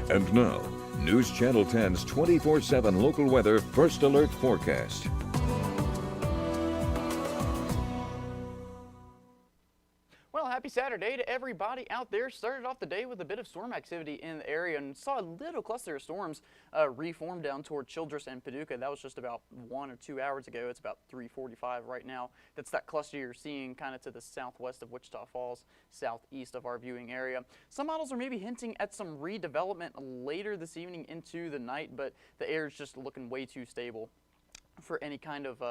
And now, News Channel 10's 24/7 local weather first alert forecast. Well, happy Saturday to everybody out there. Started off the day with a bit of storm activity in the area and saw a little cluster of storms reform down toward Childress and Paducah. That was just about 1 or 2 hours ago. It's about 3:45 right now. That's that cluster you're seeing kind of to the southwest of Wichita Falls, southeast of our viewing area. Some models are maybe hinting at some redevelopment later this evening into the night, but the air is just looking way too stable for any kind of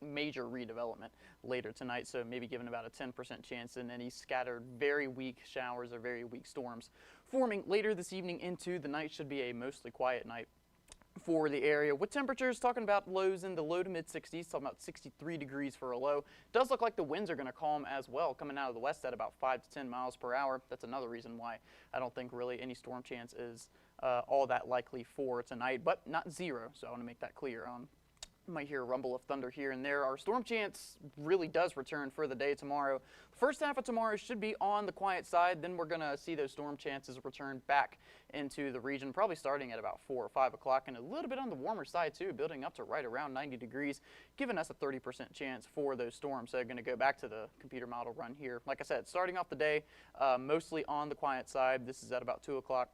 major redevelopment later tonight, so maybe given about a 10% chance in any scattered very weak showers or very weak storms forming later this evening into the night. Should be a mostly quiet night for the area, with temperatures talking about lows in the low to mid 60s, talking about 63 degrees for a low. Does look like the winds are going to calm as well, coming out of the west at about 5 to 10 miles per hour. That's another reason why I don't think really any storm chance is all that likely for tonight, but not zero, so I want to make that clear. Might hear a rumble of thunder here and there. Our storm chance really does return for the day tomorrow. First half of tomorrow should be on the quiet side. Then we're going to see those storm chances return back into the region, probably starting at about 4 or 5 o'clock, and a little bit on the warmer side too, building up to right around 90 degrees, giving us a 30% chance for those storms. So going to go back to the computer model run here. Like I said, starting off the day mostly on the quiet side. This is at about 2 o'clock.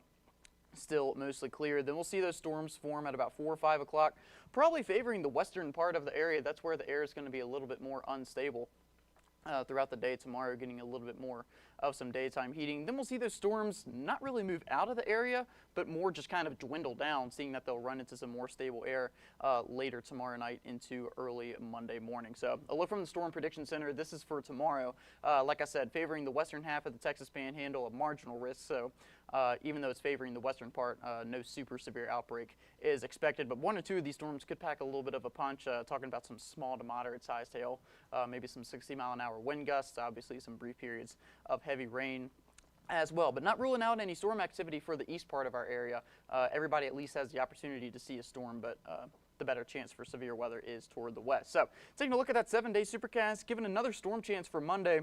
Still mostly clear. Then we'll see those storms form at about 4 or 5 o'clock, probably favoring the western part of the area. That's where the air is going to be a little bit more unstable throughout the day tomorrow, getting a little bit more of some daytime heating. Then we'll see those storms not really move out of the area, but more just kind of dwindle down, seeing that they'll run into some more stable air later tomorrow night into early Monday morning. So a look from the Storm Prediction Center. This is for tomorrow. Like I said, favoring the western half of the Texas Panhandle, a marginal risk. So even though it's favoring the western part, no super severe outbreak is expected. But 1 or 2 of these storms could pack a little bit of a punch, talking about some small to moderate sized hail, maybe some 60-mile-an-hour wind gusts, obviously some brief periods of heavy rain as well, but not ruling out any storm activity for the east part of our area. Everybody at least has the opportunity to see a storm, but the better chance for severe weather is toward the west. So taking a look at that 7-day supercast, given another storm chance for Monday,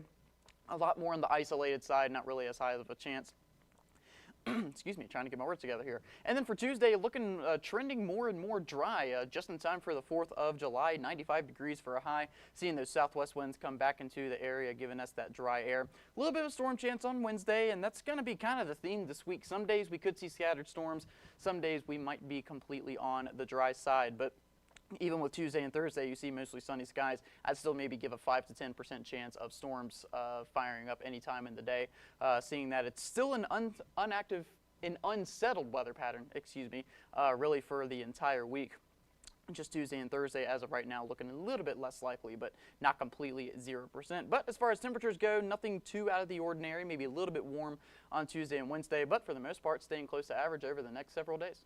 a lot more on the isolated side, not really as high of a chance. Excuse me, trying to get my words together here. And then for Tuesday, looking trending more and more dry, just in time for the 4th of July, 95 degrees for a high. Seeing those southwest winds come back into the area, giving us that dry air. A little bit of a storm chance on Wednesday, and that's going to be kind of the theme this week. Some days we could see scattered storms. Some days we might be completely on the dry side, but even with Tuesday and Thursday, you see mostly sunny skies. I'd still maybe give a 5 to 10% chance of storms firing up any time in the day, seeing that it's still an unsettled weather pattern, really for the entire week. Just Tuesday and Thursday, as of right now, looking a little bit less likely, but not completely 0%. But as far as temperatures go, nothing too out of the ordinary, maybe a little bit warm on Tuesday and Wednesday, but for the most part, staying close to average over the next several days.